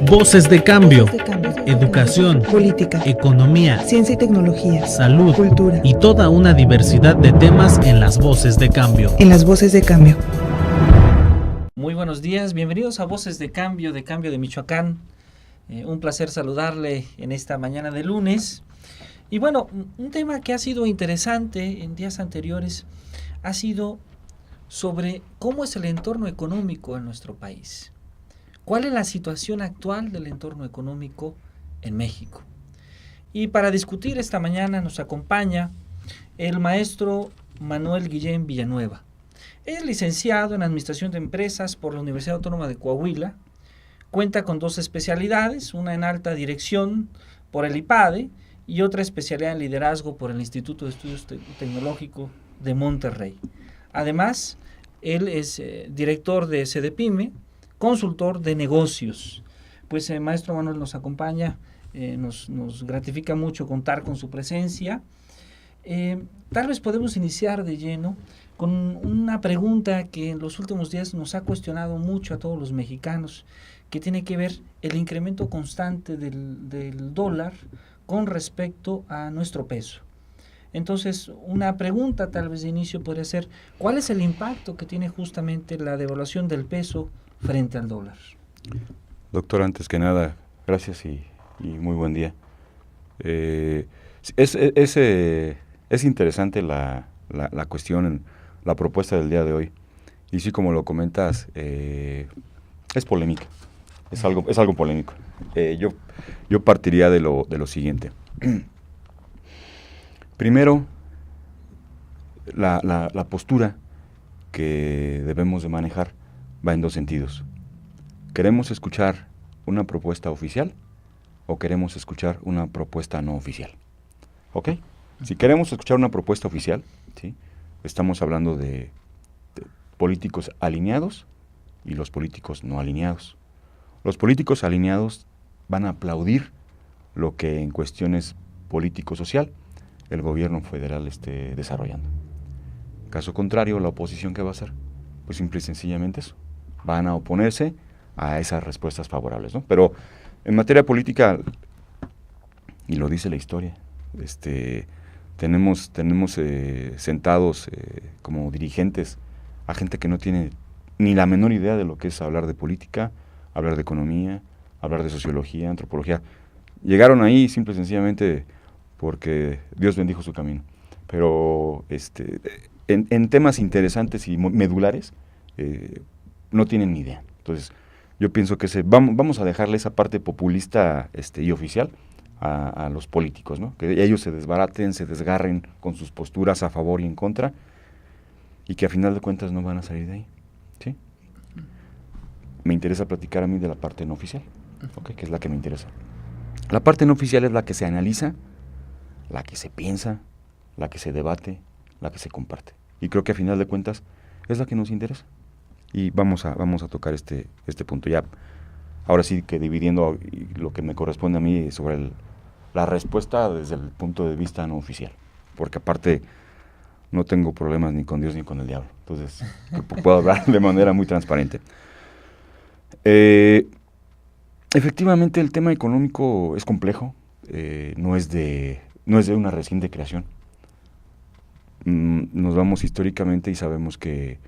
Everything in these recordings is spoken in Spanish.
Voces de cambio. Voces de cambio. Educación, Política, economía, ciencia y tecnología, salud, cultura. y toda una diversidad de temas en las Voces de Cambio. En las Voces de Cambio. Muy buenos días, bienvenidos a Voces de Cambio de Michoacán. Un placer saludarle en esta mañana de lunes. Y bueno, un tema que ha sido interesante en días anteriores ha sido sobre cómo es el entorno económico en nuestro país. ¿Cuál es la situación actual del entorno económico en México? Y para discutir esta mañana nos acompaña el maestro Manuel Guillén Villanueva. Es licenciado en Administración de Empresas por la Universidad Autónoma de Coahuila. Cuenta con 2 especialidades, una en Alta Dirección por el IPADE y otra especialidad en Liderazgo por el Instituto de Estudios Tecnológicos de Monterrey. Además, él es director de CDPYME, consultor de negocios. Pues maestro Manuel nos acompaña, nos gratifica mucho contar con su presencia. Tal vez podemos iniciar de lleno con una pregunta que en los últimos días nos ha cuestionado mucho a todos los mexicanos, que tiene que ver el incremento constante del dólar con respecto a nuestro peso. Entonces, una pregunta tal vez de inicio podría ser, ¿cuál es el impacto que tiene justamente la devaluación del peso frente al dólar? Doctor, antes que nada, gracias y muy buen día. Es interesante la cuestión, la propuesta del día de hoy. Y sí, como lo comentas, es polémica, es algo polémico. Yo partiría de lo siguiente. Primero, la postura que debemos de manejar va en 2 sentidos. ¿Queremos escuchar una propuesta oficial o queremos escuchar una propuesta no oficial? ¿Ok? Si queremos escuchar una propuesta oficial, ¿sí?, estamos hablando de políticos alineados y los políticos no alineados. Los políticos alineados van a aplaudir lo que en cuestiones político-social el gobierno federal esté desarrollando. Caso contrario, la oposición, ¿qué va a hacer? Pues simple y sencillamente eso. Van a oponerse a esas respuestas favorables, ¿no? Pero en materia política, y lo dice la historia, tenemos sentados como dirigentes a gente que no tiene ni la menor idea de lo que es hablar de política, hablar de economía, hablar de sociología, antropología. Llegaron ahí simple y sencillamente porque Dios bendijo su camino. Pero en temas interesantes y medulares no tienen ni idea. Entonces, yo pienso que vamos a dejarle esa parte populista y oficial a los políticos, ¿no? Que ellos se desbaraten, se desgarren con sus posturas a favor y en contra, y que a final de cuentas no van a salir de ahí, ¿sí? Me interesa platicar a mí de la parte no oficial, ¿okay?, que es la que me interesa. La parte no oficial es la que se analiza, la que se piensa, la que se debate, la que se comparte. Y creo que a final de cuentas es la que nos interesa. Y vamos a tocar este punto ya. Ahora sí que dividiendo lo que me corresponde a mí sobre la respuesta desde el punto de vista no oficial. Porque aparte no tengo problemas ni con Dios ni con el diablo. Entonces puedo hablar de manera muy transparente. Efectivamente el tema económico es complejo. No es de una reciente creación. Nos vamos históricamente y sabemos que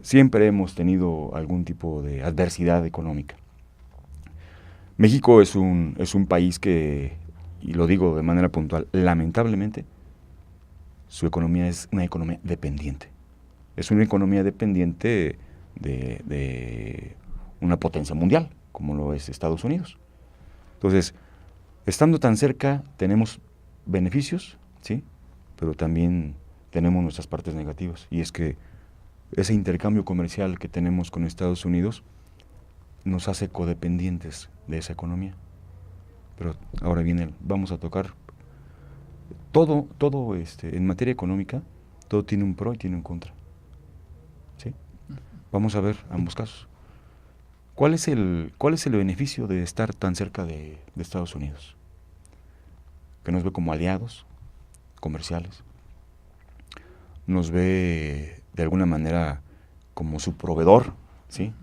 siempre hemos tenido algún tipo de adversidad económica. México es un país que, y lo digo de manera puntual, lamentablemente, su economía es una economía dependiente. Es una economía dependiente de una potencia mundial, como lo es Estados Unidos. Entonces, estando tan cerca, tenemos beneficios, ¿sí?, pero también tenemos nuestras partes negativas, y es que ese intercambio comercial que tenemos con Estados Unidos nos hace codependientes de esa economía. Pero ahora viene, vamos a tocar todo en materia económica, todo tiene un pro y tiene un contra, ¿sí? Vamos a ver ambos casos. ¿Cuál es el beneficio de estar tan cerca de Estados Unidos? Que nos ve como aliados comerciales, nos ve de alguna manera como su proveedor, ¿sí?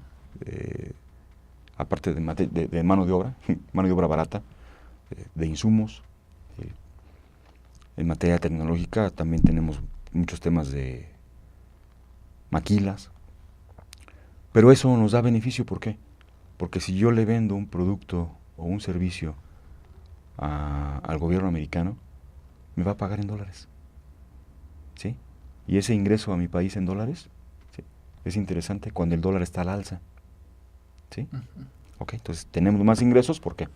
aparte de mano de obra barata, de insumos. En materia tecnológica también tenemos muchos temas de maquilas, pero eso nos da beneficio. ¿Por qué? Porque si yo le vendo un producto o un servicio al gobierno americano, me va a pagar en dólares, ¿sí? Y ese ingreso a mi país en dólares, ¿sí?, es interesante cuando el dólar está al alza, ¿sí? Ok, entonces tenemos más ingresos. ¿Por qué?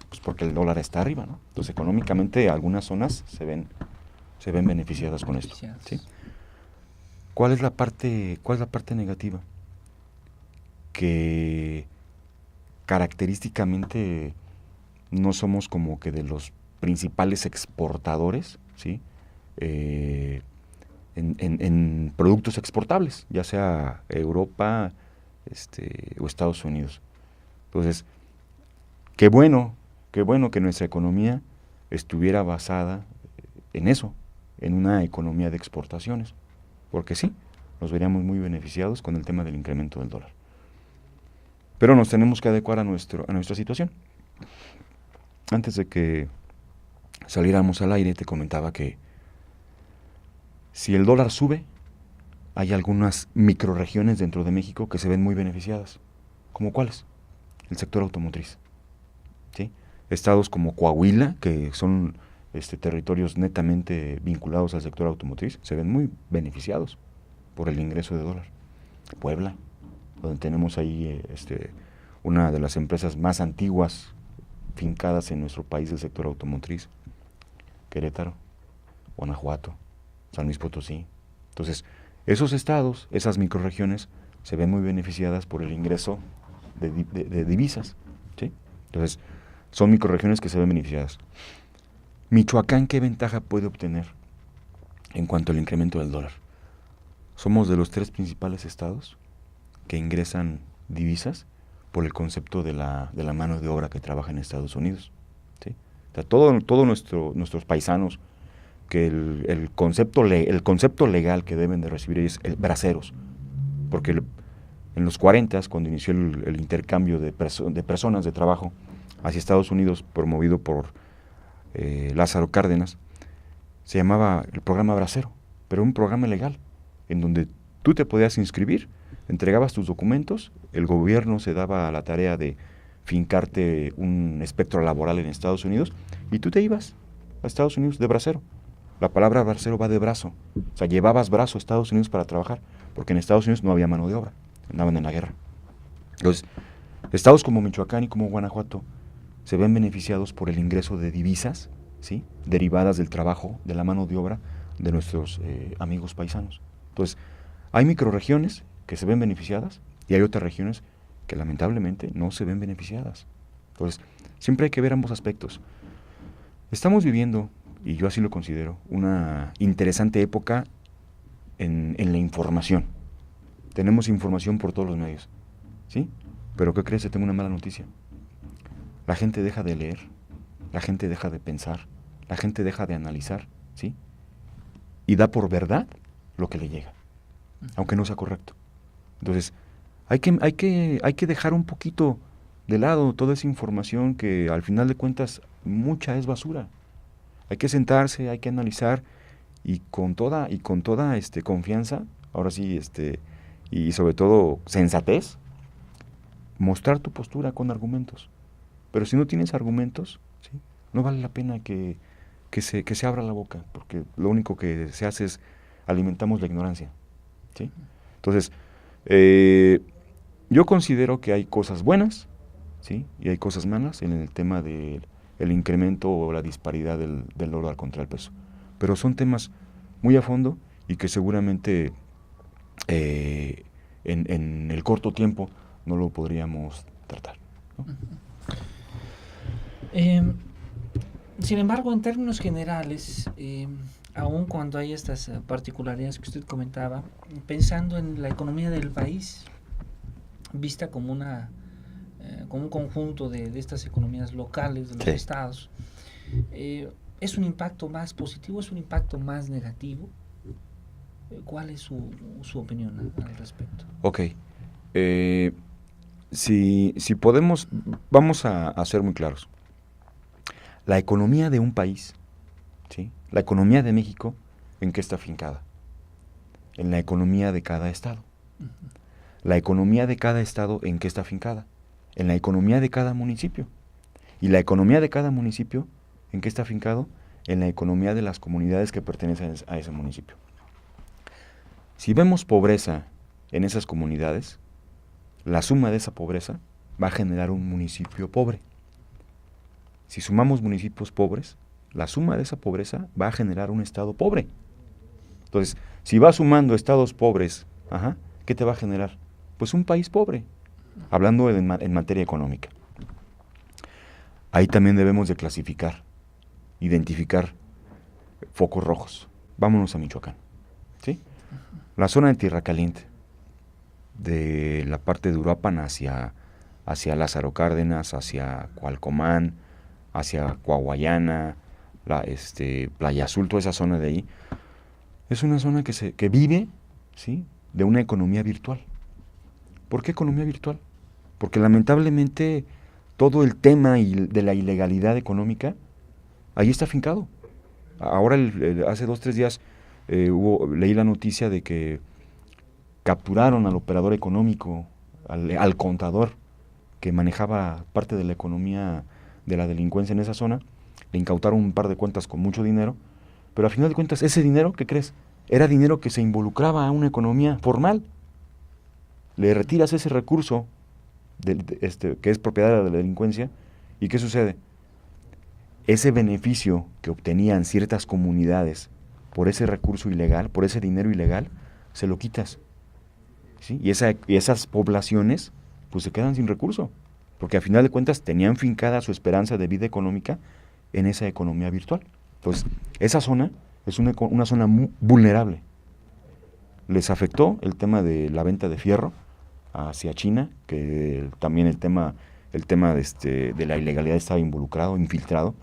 Pues porque el dólar está arriba, ¿no? Entonces económicamente algunas zonas se ven beneficiadas con esto, ¿sí? ¿Cuál es la parte negativa? Que característicamente no somos como que de los principales exportadores, ¿sí?, en productos exportables, ya sea Europa o Estados Unidos. Entonces, qué bueno que nuestra economía estuviera basada en eso, en una economía de exportaciones, porque sí, nos veríamos muy beneficiados con el tema del incremento del dólar. Pero nos tenemos que adecuar a nuestra situación. Antes de que saliéramos al aire, te comentaba que si el dólar sube, hay algunas microrregiones dentro de México que se ven muy beneficiadas. ¿Cómo cuáles? El sector automotriz, ¿sí? Estados como Coahuila, que son territorios netamente vinculados al sector automotriz, se ven muy beneficiados por el ingreso de dólar. Puebla, donde tenemos ahí una de las empresas más antiguas fincadas en nuestro país del sector automotriz. Querétaro, Guanajuato, San Luis Potosí. Entonces, esos estados, esas microrregiones, se ven muy beneficiadas por el ingreso de divisas, ¿sí? Entonces, son microrregiones que se ven beneficiadas. Michoacán, ¿qué ventaja puede obtener en cuanto al incremento del dólar? Somos de los 3 principales estados que ingresan divisas por el concepto de la mano de obra que trabaja en Estados Unidos, ¿sí? O sea, todos nuestros paisanos, que el concepto legal que deben de recibir es braceros, porque en los 40, cuando inició el intercambio de personas de trabajo hacia Estados Unidos, promovido por Lázaro Cárdenas, se llamaba el programa Bracero, pero un programa legal, en donde tú te podías inscribir, entregabas tus documentos, el gobierno se daba a la tarea de fincarte un espectro laboral en Estados Unidos, y tú te ibas a Estados Unidos de bracero. La palabra bracero va de brazo, o sea, llevabas brazo a Estados Unidos para trabajar, porque en Estados Unidos no había mano de obra, andaban en la guerra. Entonces, estados como Michoacán y como Guanajuato se ven beneficiados por el ingreso de divisas, ¿sí?, derivadas del trabajo, de la mano de obra de nuestros amigos paisanos. Entonces, hay microrregiones que se ven beneficiadas y hay otras regiones que lamentablemente no se ven beneficiadas. Entonces, siempre hay que ver ambos aspectos. Estamos viviendo, y yo así lo considero, una interesante época en la información. Tenemos información por todos los medios, ¿sí? Pero ¿qué crees? Te tengo una mala noticia. La gente deja de leer, la gente deja de pensar, la gente deja de analizar, ¿sí? Y da por verdad lo que le llega, aunque no sea correcto. Entonces, hay que dejar un poquito de lado toda esa información que al final de cuentas mucha es basura. Hay que sentarse, hay que analizar y con toda confianza, ahora sí, y sobre todo sensatez, mostrar tu postura con argumentos. Pero si no tienes argumentos, ¿sí?, no vale la pena que se abra la boca, porque lo único que se hace es alimentamos la ignorancia, ¿sí? Entonces, yo considero que hay cosas buenas, ¿sí?, y hay cosas malas en el tema del incremento o la disparidad del dólar contra el peso. Pero son temas muy a fondo y que seguramente en el corto tiempo no lo podríamos tratar, ¿no? Sin embargo, en términos generales, aun cuando hay estas particularidades que usted comentaba, pensando en la economía del país, vista como como un conjunto de estas economías locales de los estados, ¿es un impacto más positivo, es un impacto más negativo? ¿Cuál es su opinión al respecto? Ok. si podemos, vamos a ser muy claros. La economía de un país, ¿sí? La economía de México, ¿en qué está afincada? En la economía de cada estado. La economía de cada estado, ¿en qué está afincada? En la economía de cada municipio. Y la economía de cada municipio, ¿en qué está afincado? En la economía de las comunidades que pertenecen a ese municipio. Si vemos pobreza en esas comunidades, la suma de esa pobreza va a generar un municipio pobre. Si sumamos municipios pobres, la suma de esa pobreza va a generar un estado pobre. Entonces, si vas sumando estados pobres, ¿qué te va a generar? Pues un país pobre, hablando en materia económica. Ahí también debemos de clasificar, identificar focos rojos. Vámonos a Michoacán, ¿sí? La zona de Tierra Caliente, de la parte de Uruapan hacia Lázaro Cárdenas, hacia Cualcomán, hacia Coahuayana, Playa Azul, toda esa zona de ahí, es una zona que vive, ¿sí?, de una economía virtual. ¿Por qué economía virtual? Porque lamentablemente todo el tema de la ilegalidad económica ahí está afincado. Ahora, hace 2 o 3 días, leí la noticia de que capturaron al operador económico, al contador que manejaba parte de la economía de la delincuencia en esa zona. Le incautaron un par de cuentas con mucho dinero, pero al final de cuentas ese dinero, ¿qué crees? Era dinero que se involucraba a una economía formal. Le retiras ese recurso que es propiedad de la delincuencia, ¿y qué sucede? Ese beneficio que obtenían ciertas comunidades por ese recurso ilegal, por ese dinero ilegal, se lo quitas, ¿sí? Y esas poblaciones pues se quedan sin recurso, porque al final de cuentas tenían fincada su esperanza de vida económica en esa economía virtual. Entonces, esa zona es una zona muy vulnerable. Les afectó el tema de la venta de fierro hacia China, que también el tema de la ilegalidad estaba involucrado, infiltrado,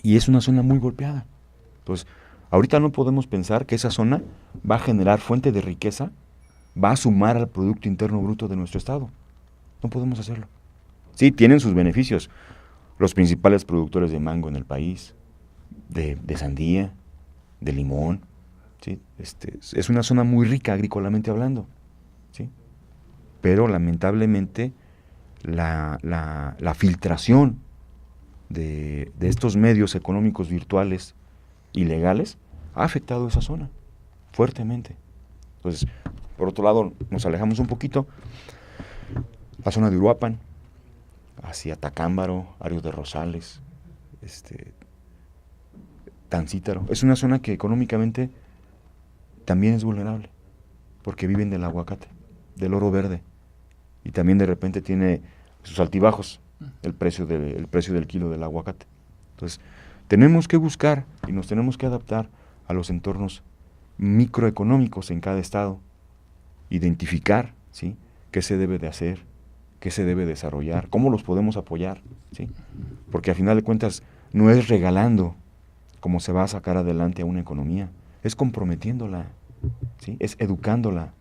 y es una zona muy golpeada. Entonces, ahorita no podemos pensar que esa zona va a generar fuente de riqueza, va a sumar al Producto Interno Bruto de nuestro estado. No podemos hacerlo. Sí, tienen sus beneficios. Los principales productores de mango en el país, de sandía, de limón, ¿sí? Es una zona muy rica agrícolamente hablando, ¿sí? Pero lamentablemente la filtración de estos medios económicos virtuales ilegales ha afectado esa zona fuertemente. Entonces, por otro lado, nos alejamos un poquito, la zona de Uruapan, hacia Tacámbaro, Arios de Rosales, Tancítaro. Es una zona que económicamente también es vulnerable, porque viven del aguacate, del oro verde, y también de repente tiene sus altibajos el precio del kilo del aguacate. Entonces, tenemos que buscar y nos tenemos que adaptar a los entornos microeconómicos en cada estado, identificar, ¿sí?, qué se debe de hacer, qué se debe desarrollar, cómo los podemos apoyar, ¿sí? Porque a final de cuentas no es regalando cómo se va a sacar adelante a una economía, es comprometiéndola, ¿sí?, es educándola,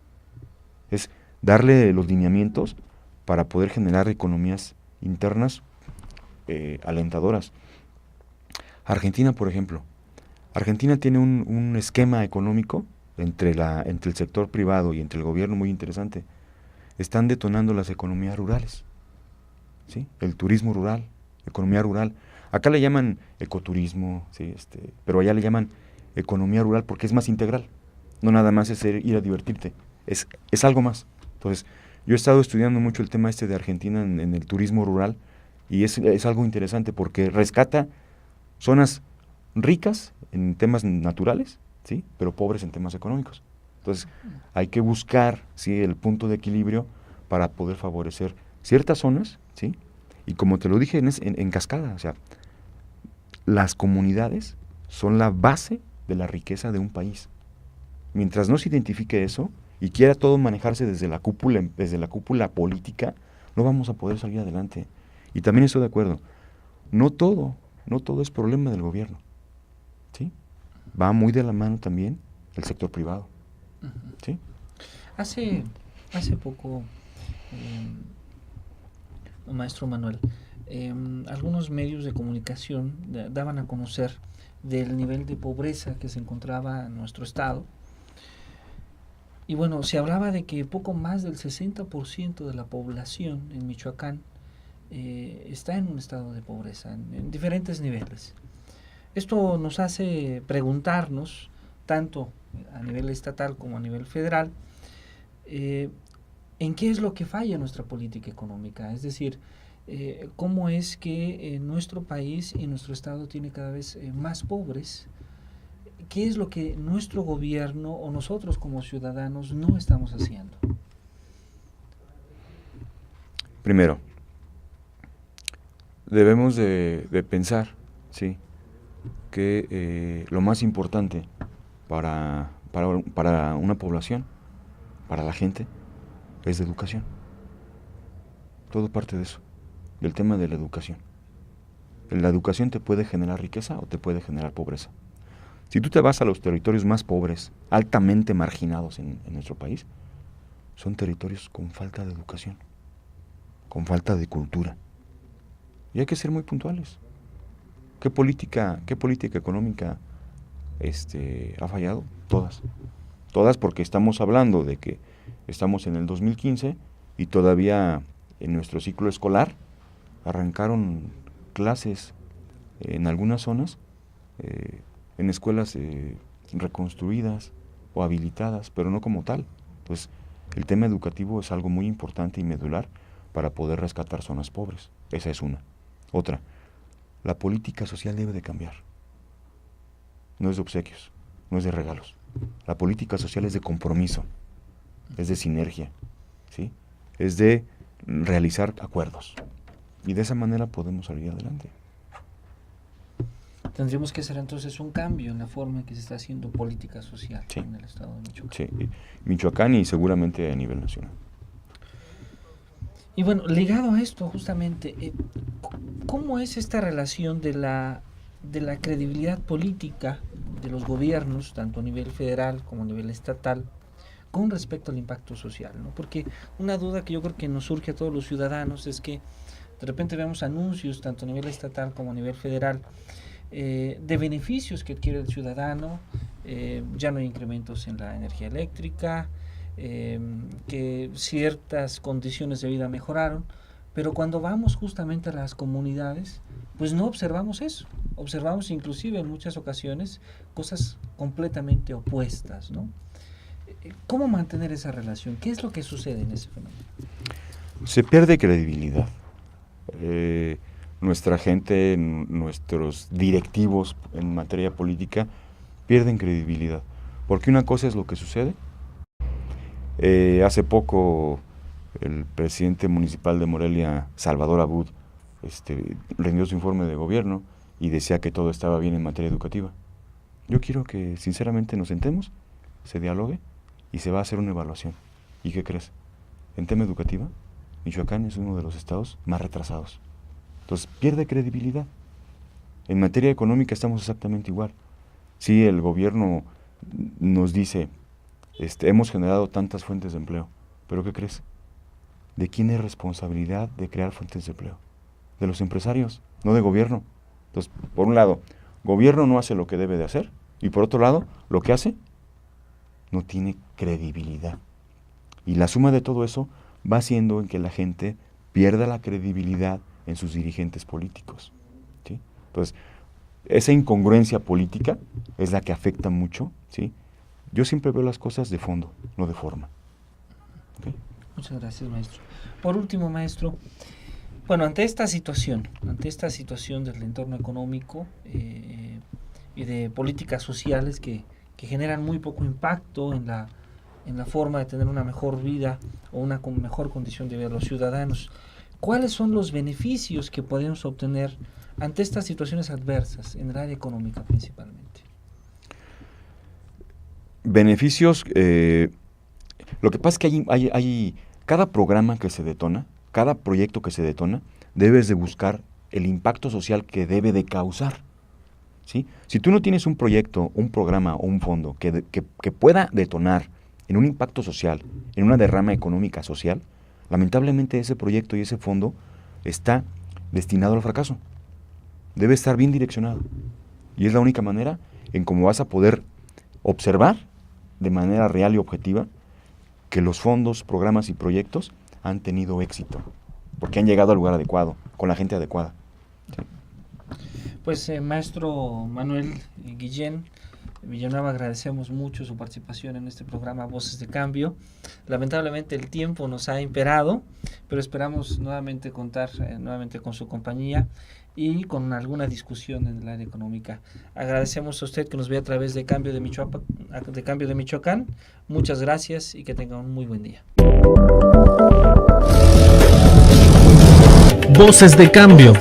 es darle los lineamientos para poder generar economías internas alentadoras. Argentina, por ejemplo, Argentina tiene un esquema económico entre el sector privado y entre el gobierno muy interesante. Están detonando las economías rurales, ¿sí? El turismo rural, economía rural. Acá le llaman ecoturismo, ¿sí? Pero allá le llaman economía rural porque es más integral. No nada más es ir a divertirte, es algo más. Entonces, yo he estado estudiando mucho el tema de Argentina en el turismo rural, y es algo interesante porque rescata zonas ricas en temas naturales, ¿sí?, pero pobres en temas económicos. Entonces, hay que buscar, ¿sí?, el punto de equilibrio para poder favorecer ciertas zonas, ¿sí? Y como te lo dije en cascada, o sea, las comunidades son la base de la riqueza de un país. Mientras no se identifique eso y quiera todo manejarse desde la cúpula política, no vamos a poder salir adelante. Y también estoy de acuerdo, no todo es problema del gobierno, ¿sí? Va muy de la mano también el sector privado, ¿sí? Hace poco maestro Manuel, algunos medios de comunicación daban a conocer del nivel de pobreza que se encontraba en nuestro estado. Y bueno, se hablaba de que poco más del 60% de la población en Michoacán está en un estado de pobreza, en diferentes niveles. Esto nos hace preguntarnos, tanto a nivel estatal como a nivel federal, en qué es lo que falla nuestra política económica. Es decir, cómo es que nuestro país y nuestro estado tiene cada vez más pobres. ¿Qué es lo que nuestro gobierno o nosotros como ciudadanos no estamos haciendo? Primero, debemos de pensar, ¿sí?, que lo más importante para una población, para la gente, es la educación. Todo parte de eso, del tema de la educación. La educación te puede generar riqueza o te puede generar pobreza. Si tú te vas a los territorios más pobres, altamente marginados en nuestro país, son territorios con falta de educación, con falta de cultura. Y hay que ser muy puntuales. ¿Qué política económica ha fallado? Todas, porque estamos hablando de que estamos en el 2015 y todavía en nuestro ciclo escolar arrancaron clases en algunas zonas, en escuelas reconstruidas o habilitadas, pero no como tal. Entonces, el tema educativo es algo muy importante y medular para poder rescatar zonas pobres. Esa es una. Otra, la política social debe de cambiar. No es de obsequios, no es de regalos. La política social es de compromiso, es de sinergia, ¿sí? Es de realizar acuerdos. Y de esa manera podemos salir adelante. Tendríamos que hacer entonces un cambio en la forma en que se está haciendo política social, sí, en el estado de Michoacán. Sí, Michoacán y seguramente a nivel nacional. Y bueno, ligado a esto justamente, ¿cómo es esta relación de la credibilidad política de los gobiernos, tanto a nivel federal como a nivel estatal, con respecto al impacto social, ¿no? Porque una duda que yo creo que nos surge a todos los ciudadanos es que de repente vemos anuncios, tanto a nivel estatal como a nivel federal, de beneficios que adquiere el ciudadano, ya no hay incrementos en la energía eléctrica, que ciertas condiciones de vida mejoraron, pero cuando vamos justamente a las comunidades, pues no observamos eso. Observamos inclusive en muchas ocasiones cosas completamente opuestas, ¿no? ¿Cómo mantener esa relación? ¿Qué es lo que sucede en ese fenómeno? Se pierde credibilidad. Nuestra gente, nuestros directivos en materia política pierden credibilidad. Porque una cosa es lo que sucede. Hace poco el presidente municipal de Morelia, Salvador Abud, rindió su informe de gobierno y decía que todo estaba bien en materia educativa. Yo quiero que sinceramente nos sentemos, se dialogue y se va a hacer una evaluación. ¿Y qué crees? En tema educativa, Michoacán es uno de los estados más retrasados. Entonces pierde credibilidad. En materia económica estamos exactamente igual. Sí, el gobierno nos dice, hemos generado tantas fuentes de empleo, pero ¿qué crees? ¿De quién es responsabilidad de crear fuentes de empleo? De los empresarios, no de gobierno. Entonces, por un lado, gobierno no hace lo que debe de hacer, y por otro lado, lo que hace no tiene credibilidad. Y la suma de todo eso va haciendo en que la gente pierda la credibilidad en sus dirigentes políticos, ¿sí? Entonces, esa incongruencia política es la que afecta mucho, ¿sí? Yo siempre veo las cosas de fondo, no de forma. ¿Okay? Muchas gracias, maestro. Por último, maestro, bueno, ante esta situación del entorno económico y de políticas sociales que generan muy poco impacto en la forma de tener una mejor vida o una mejor condición de vida de los ciudadanos, ¿cuáles son los beneficios que podemos obtener ante estas situaciones adversas en el área económica principalmente? Beneficios, lo que pasa es que hay cada programa que se detona, cada proyecto que se detona, debes de buscar el impacto social que debe de causar, ¿sí? Si tú no tienes un proyecto, un programa o un fondo que pueda detonar en un impacto social, en una derrama económica social, lamentablemente ese proyecto y ese fondo está destinado al fracaso. Debe estar bien direccionado. Y es la única manera en cómo vas a poder observar de manera real y objetiva que los fondos, programas y proyectos han tenido éxito, porque han llegado al lugar adecuado, con la gente adecuada. ¿Sí? Pues maestro Manuel Guillén Villanueva, agradecemos mucho su participación en este programa Voces de Cambio. Lamentablemente el tiempo nos ha imperado, pero esperamos nuevamente contar nuevamente con su compañía y con alguna discusión en el área económica. Agradecemos a usted que nos ve a través de Cambio de Michoacán. Muchas gracias y que tenga un muy buen día. Voces de Cambio.